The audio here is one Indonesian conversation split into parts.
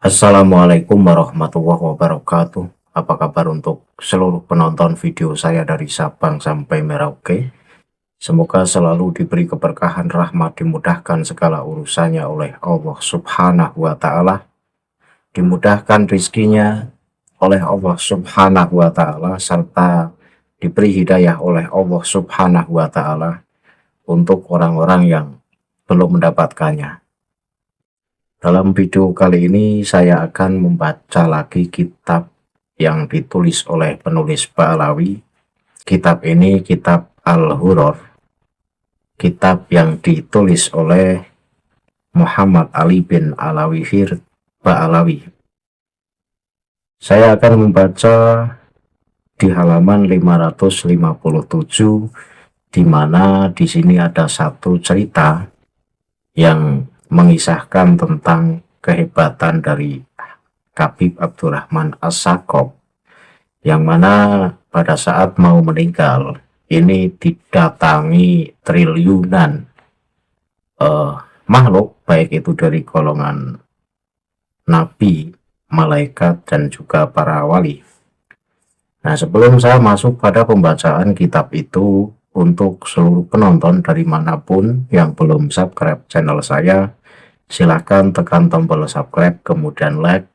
Assalamualaikum warahmatullahi wabarakatuh. Apa kabar untuk seluruh penonton video saya dari Sabang sampai Merauke? Semoga selalu diberi keberkahan, rahmat, dimudahkan segala urusannya oleh Allah Subhanahu wa Ta'ala, dimudahkan rizkinya oleh Allah Subhanahu wa Ta'ala, serta diberi hidayah oleh Allah Subhanahu wa Ta'ala untuk orang-orang yang belum mendapatkannya. Dalam video kali ini saya akan membaca lagi kitab yang ditulis oleh penulis Ba'alawi. Kitab ini kitab Al-Huror, kitab yang ditulis oleh Muhammad Ali bin Alawihir Ba'alawi. Saya akan membaca di halaman 557, di mana di sini ada satu cerita yang mengisahkan tentang kehebatan dari Habib Abdurrahman As-Sakop, yang mana pada saat mau meninggal ini didatangi triliunan makhluk, baik itu dari golongan nabi, malaikat, dan juga para wali. Nah, sebelum saya masuk pada pembacaan kitab itu, untuk seluruh penonton dari manapun yang belum subscribe channel saya, silahkan tekan tombol subscribe, kemudian like,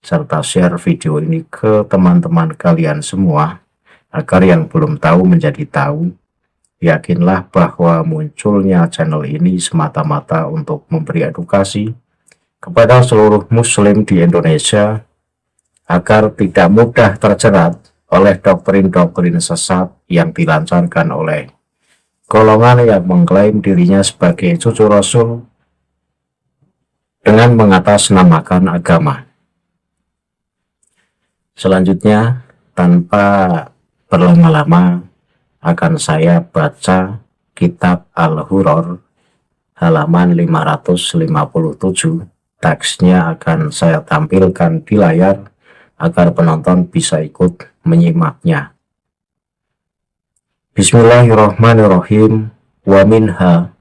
serta share video ini ke teman-teman kalian semua, agar yang belum tahu menjadi tahu. Yakinlah bahwa munculnya channel ini semata-mata untuk memberi edukasi kepada seluruh muslim di Indonesia, agar tidak mudah terjerat oleh doktrin-doktrin sesat yang dilancarkan oleh golongan yang mengklaim dirinya sebagai cucu Rasul dengan mengatasnamakan agama. Selanjutnya, tanpa berlama-lama, akan saya baca kitab Al-Huror halaman 557. Teksnya akan saya tampilkan di layar agar penonton bisa ikut menyimaknya. Bismillahirrahmanirrahim. Wa minha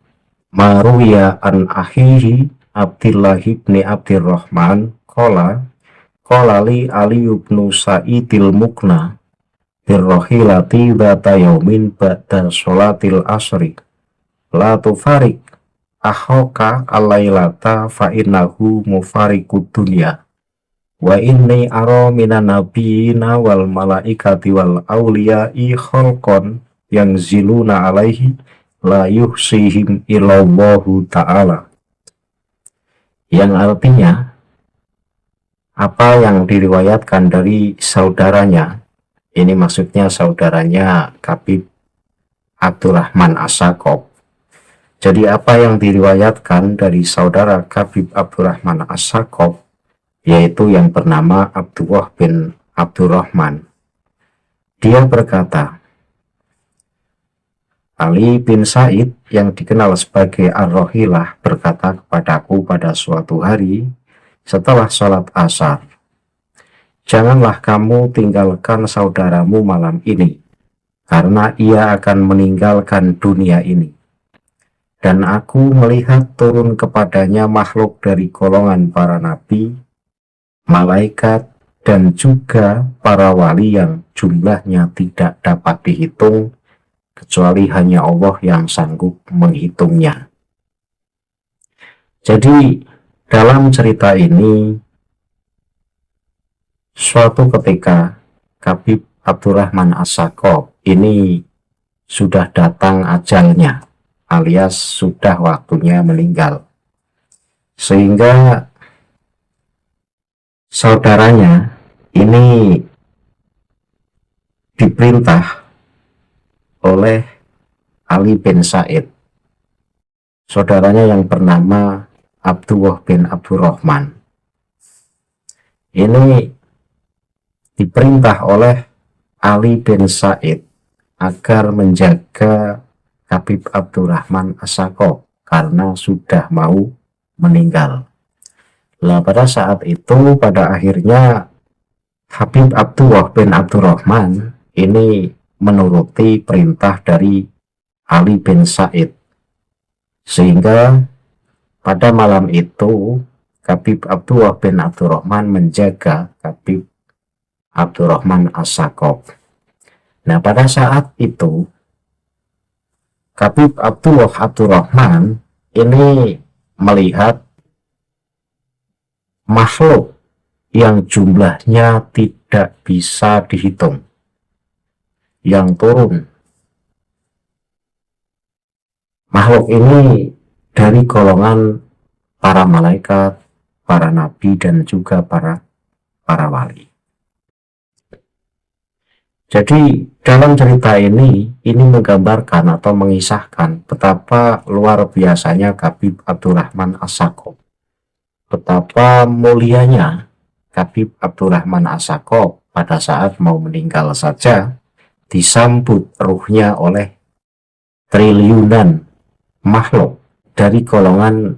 maruya an ahihi Abdillah ibn Abdirrahman qala li Ali ibn Sa'idil Mukna birrohilati dhata yaumin ba'da sholatil asri la tufarik ahoka alailata fa'innahu mufarikud dunya wa inni ara minan nabiyina wal malaikati wal awliya'i khalqan yang ziluna alaihi la yuhsihim illallahu ta'ala. Yang artinya, apa yang diriwayatkan dari saudaranya, ini maksudnya saudaranya Habib Abdurrahman As-Sakop. Jadi apa yang diriwayatkan dari saudara Habib Abdurrahman As-Sakop, yaitu yang bernama Abdullah bin Abdurrahman. Dia berkata, Ali bin Said yang dikenal sebagai Ar-Rohilah berkata kepadaku pada suatu hari setelah sholat asar, janganlah kamu tinggalkan saudaramu malam ini, karena ia akan meninggalkan dunia ini. Dan aku melihat turun kepadanya makhluk dari golongan para nabi, malaikat, dan juga para wali yang jumlahnya tidak dapat dihitung, kecuali hanya Allah yang sanggup menghitungnya. Jadi dalam cerita ini, suatu ketika Habib Abdurrahman As-Sakop ini sudah datang ajalnya, alias sudah waktunya meninggal, sehingga saudaranya ini diperintah oleh Ali bin Said, saudaranya yang bernama Abdullah bin Abdurrahman. Ini diperintah oleh Ali bin Said agar menjaga Habib Abdurrahman As-Sakop karena sudah mau meninggal. Nah, pada saat itu, pada akhirnya Habib Abdullah bin Abdurrahman ini menuruti perintah dari Ali bin Said, sehingga pada malam itu Habib Abdullah bin Abdurrahman menjaga Habib Abdurrahman As-Sakaf. Nah, pada saat itu Habib Abdullah Abdurrahman ini melihat makhluk yang jumlahnya tidak bisa dihitung, yang turun. Makhluk ini dari golongan para malaikat, para nabi, dan juga para wali. Jadi dalam cerita ini menggambarkan atau mengisahkan betapa luar biasanya Habib Abdurrahman As-Sakaf, betapa mulianya Habib Abdurrahman As-Sakaf pada saat mau meninggal saja disambut ruhnya oleh triliunan makhluk dari golongan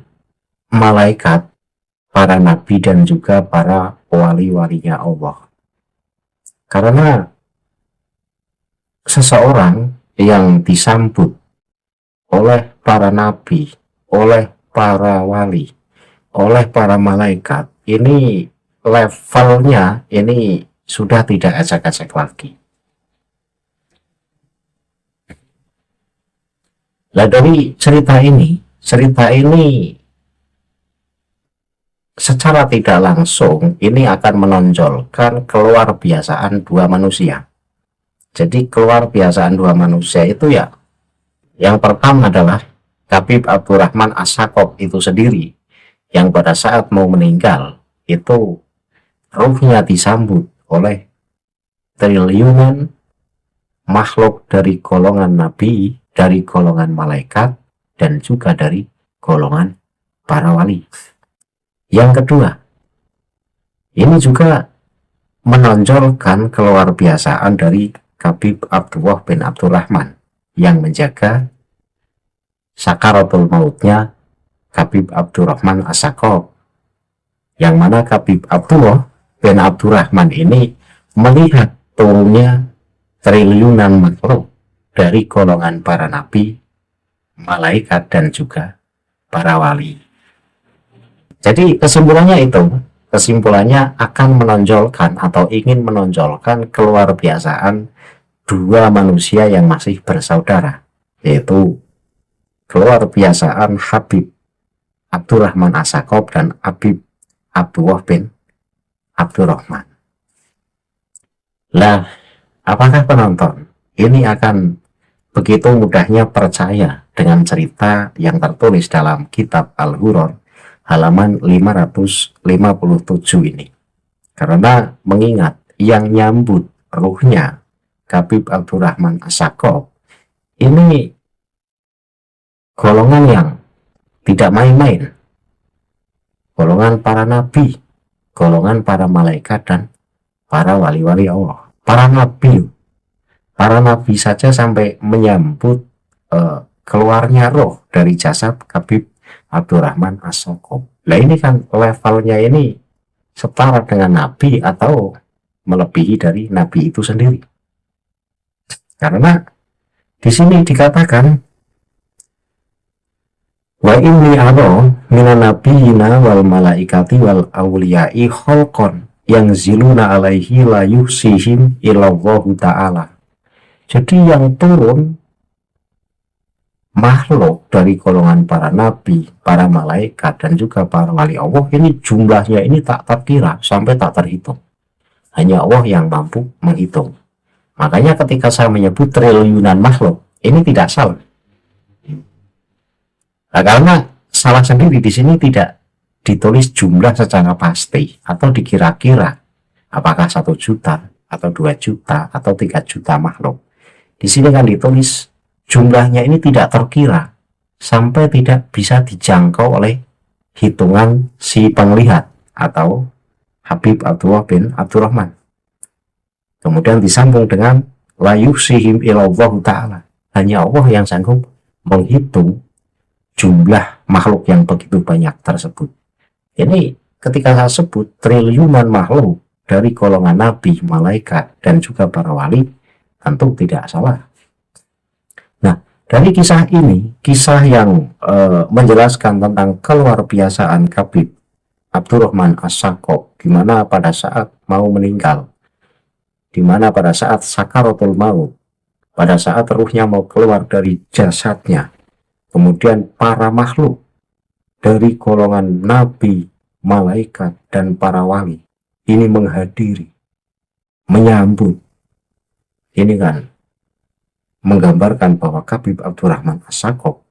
malaikat, para nabi, dan juga para wali-walinya Allah. Karena seseorang yang disambut oleh para nabi, oleh para wali, oleh para malaikat, ini levelnya ini sudah tidak ecek-ecek lagi. Nah, dari cerita ini secara tidak langsung ini akan menonjolkan keluar biasaan dua manusia. Jadi keluar biasaan dua manusia itu ya, yang pertama adalah Habib Abdurrahman As-Sakaf itu sendiri, yang pada saat mau meninggal itu ruhnya disambut oleh triliunan makhluk dari golongan nabi, dari golongan malaikat, dan juga dari golongan para wali. Yang kedua, ini juga menonjolkan keluar biasaan dari Habib Abdullah bin Abdurrahman yang menjaga sakaratul mautnya Habib Abdurrahman As-Sakaf, yang mana Habib Abdullah bin Abdurrahman ini melihat turunnya triliunan makhluk dari golongan para nabi, malaikat, dan juga para wali. Jadi kesimpulannya akan menonjolkan atau ingin menonjolkan keluar biasaan dua manusia yang masih bersaudara, yaitu keluar biasaan Habib Abdurrahman As-Sakaf dan Habib Abdullah bin Abdurrahman. Lah, apakah penonton ini akan begitu mudahnya percaya dengan cerita yang tertulis dalam kitab Al-Hurr halaman 557 ini? Karena mengingat yang nyambut ruhnya Habib Abdurrahman As-Sakaf ini golongan yang tidak main-main, golongan para nabi, golongan para malaikat, dan para wali-wali Allah. Para nabi saja sampai menyambut keluarnya roh dari jasad Habib Abdurrahman As-Sakaf. Nah, ini kan levelnya ini setara dengan nabi atau melebihi dari nabi itu sendiri. Karena di sini dikatakan wa inni ara minan nabiyina wal malaikati wal awliyai khalqan yang ziluna alaihi la yuhsihim illallahu ta'ala. Jadi yang turun makhluk dari golongan para nabi, para malaikat, dan juga para wali Allah ini jumlahnya ini tak terkira sampai tak terhitung. Hanya Allah yang mampu menghitung. Makanya ketika saya menyebut triliunan makhluk, ini tidak salah. Nah, karena salah sendiri di sini tidak ditulis jumlah secara pasti atau dikira-kira apakah 1 juta atau 2 juta atau 3 juta makhluk. Di sini kan ditulis jumlahnya ini tidak terkira sampai tidak bisa dijangkau oleh hitungan si penglihat atau Habib Abdullah bin Abdurrahman. Kemudian disambung dengan la yuhsihim ilallahu ta'ala. Hanya Allah yang sanggup menghitung jumlah makhluk yang begitu banyak tersebut. Ini ketika saya sebut triliunan makhluk dari golongan nabi, malaikat, dan juga para wali, tentu tidak salah. Nah, dari kisah ini, kisah yang menjelaskan tentang keluar biasaan Habib Abdurrahman As-Sakop, di mana pada saat mau meninggal, di mana pada saat sakaratul maut, pada saat ruhnya mau keluar dari jasadnya, kemudian para makhluk dari golongan nabi, malaikat, dan para wali ini menghadiri, menyambut. Ini kan menggambarkan bahwa Habib Abdurrahman As-Sakop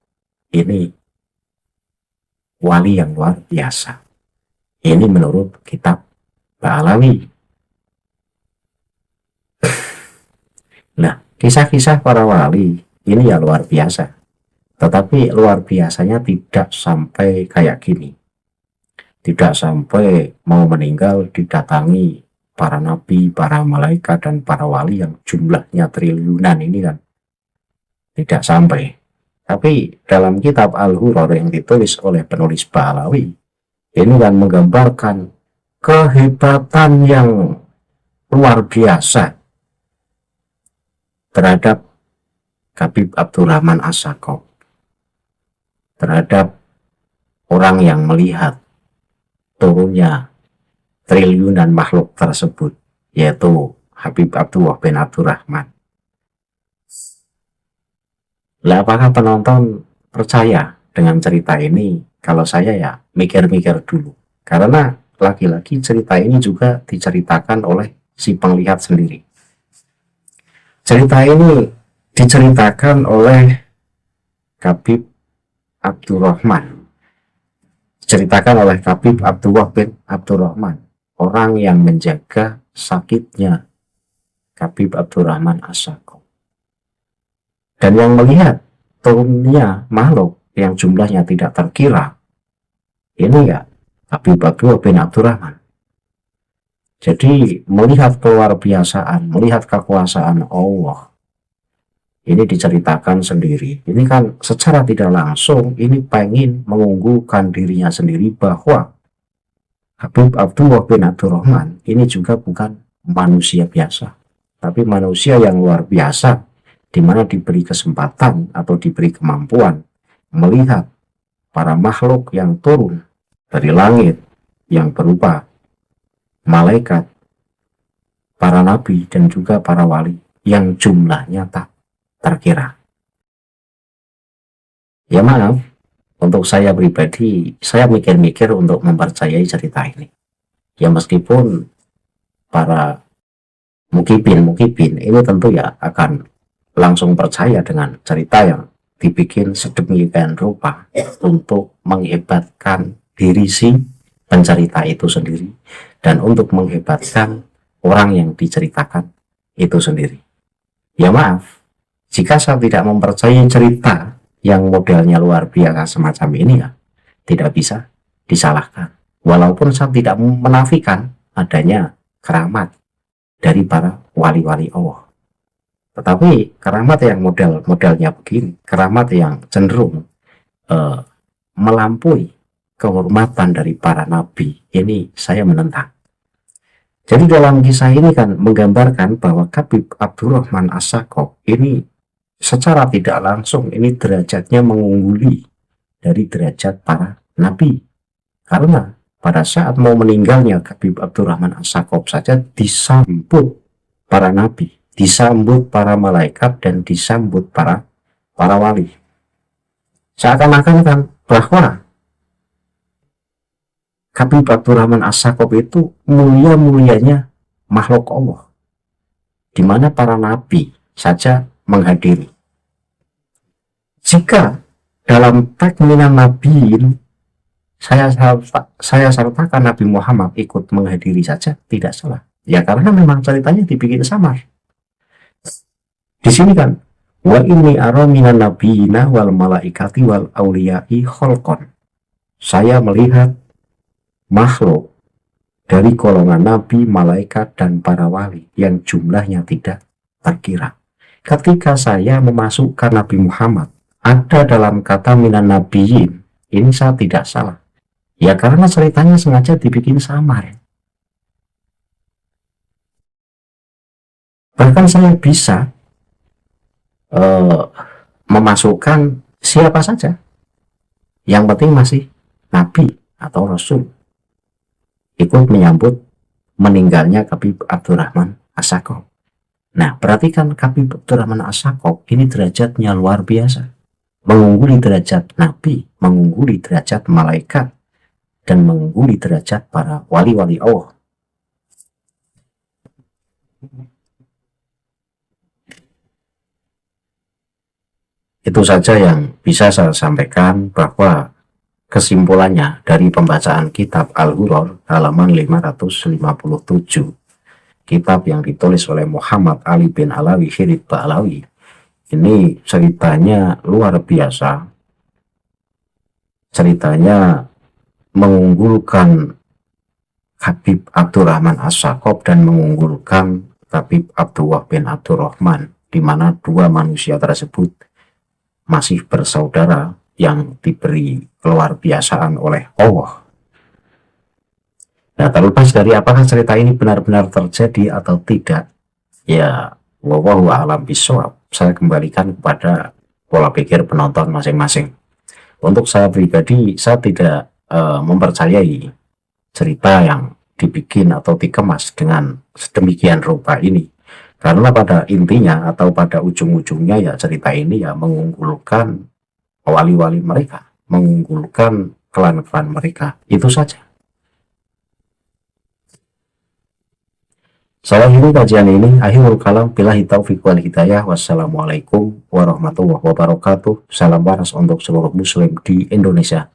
ini wali yang luar biasa. Ini menurut kitab Ba'alawi. Nah, kisah-kisah para wali ini ya luar biasa. Tetapi luar biasanya tidak sampai kayak gini. Tidak sampai mau meninggal didatangi para nabi, para malaikat, dan para wali yang jumlahnya triliunan ini kan. Tidak sampai. Tapi dalam kitab Al-Huror yang ditulis oleh penulis Ba'alawi, ini kan menggambarkan kehebatan yang luar biasa terhadap Habib Abdurrahman As-Sakop, terhadap orang yang melihat turunnya triliunan makhluk tersebut, yaitu Habib Abdullah bin Abdurrahman. Lah, apakah penonton percaya dengan cerita ini? Kalau saya ya mikir-mikir dulu, karena lagi-lagi cerita ini juga diceritakan oleh si penglihat sendiri. Cerita ini diceritakan oleh Habib Abdurrahman, diceritakan oleh Habib Abdullah bin Abdurrahman, orang yang menjaga sakitnya Habib Abdurrahman As-Sakop, dan yang melihat turunnya makhluk yang jumlahnya tidak terkira. Ini ya Habib Abdullah bin Abdurrahman. Jadi melihat keluar biasaan, melihat kekuasaan Allah, ini diceritakan sendiri. Ini kan secara tidak langsung ini pengen mengunggulkan dirinya sendiri bahwa Habib Abdullah bin Abdurrahman ini juga bukan manusia biasa, tapi manusia yang luar biasa, di mana diberi kesempatan atau diberi kemampuan melihat para makhluk yang turun dari langit yang berupa malaikat, para nabi, dan juga para wali yang jumlahnya tak terkira. Ya maaf, untuk saya pribadi, saya mikir-mikir untuk mempercayai cerita ini. Ya meskipun para mukibin ini tentu ya akan langsung percaya dengan cerita yang dibikin sedemikian rupa untuk menghebatkan diri si pencerita itu sendiri dan untuk menghebatkan orang yang diceritakan itu sendiri. Ya maaf, jika saya tidak mempercayai cerita yang modelnya luar biasa semacam ini, ya tidak bisa disalahkan. Walaupun saya tidak menafikan adanya keramat dari para wali-wali Allah. Tetapi keramat yang modelnya begini, keramat yang cenderung melampaui kehormatan dari para nabi, ini saya menentang. Jadi dalam kisah ini kan menggambarkan bahwa Habib Abdurrahman As-Sakop ini secara tidak langsung ini derajatnya mengungguli dari derajat para nabi. Karena pada saat mau meninggalnya Habib Abdurrahman As-Sakop saja disambut para nabi, disambut para malaikat, dan disambut para wali. Seakan-akan kan bahwa Habib Abdurrahman As-Sakop itu mulia-mulianya makhluk Allah, di mana para nabi saja menghadiri. Jika dalam teks minan nabiin saya sertakan Nabi Muhammad ikut menghadiri saja, tidak salah. Ya karena memang ceritanya dibikin samar. Di sini kan, wa inni ara minan nabiyina wal malaikati wal auliyai kholqon. Saya melihat makhluk dari golongan nabi, malaikat, dan para wali yang jumlahnya tidak terkira. Ketika saya memasukkan Nabi Muhammad ada dalam kata minan nabiyin, ini saya tidak salah. Ya karena ceritanya sengaja dibikin samar. Bahkan saya bisa memasukkan siapa saja, yang penting masih nabi atau rasul. ikut menyambut meninggalnya Habib Abdurrahman As-Sakop. Nah, perhatikan Habib Abdurrahman As-Sakop ini derajatnya luar biasa. Mengungguli derajat Nabi, mengungguli derajat malaikat, dan mengungguli derajat para wali-wali Allah. Itu saja yang bisa saya sampaikan, bahwa kesimpulannya dari pembacaan kitab Al-Ghuror halaman 557, kitab yang ditulis oleh Muhammad Ali bin Alawi Hirib Ba'alawi, ini ceritanya luar biasa. Ceritanya mengunggulkan Habib Abdurrahman As-Sakop dan mengunggulkan Habib Abdullah bin Abdurrahman, di mana dua manusia tersebut masih bersaudara yang diberi keluar biasaan oleh Allah. Nah, terlepas dari apakah cerita ini benar-benar terjadi atau tidak, ya wallahu a'lam bishawab, saya kembalikan kepada pola pikir penonton masing-masing. Untuk saya pribadi, saya tidak mempercayai cerita yang dibikin atau dikemas dengan sedemikian rupa ini. Karena pada intinya atau pada ujung-ujungnya ya cerita ini ya mengunggulkan wali-wali mereka, mengunggulkan klan-klan mereka. Itu saja. Saya akhiri kajian ini. Akhirul kalam, billahi taufiq wal hidayah. Wassalamualaikum warahmatullahi wabarakatuh. Salam waras untuk seluruh muslim di Indonesia.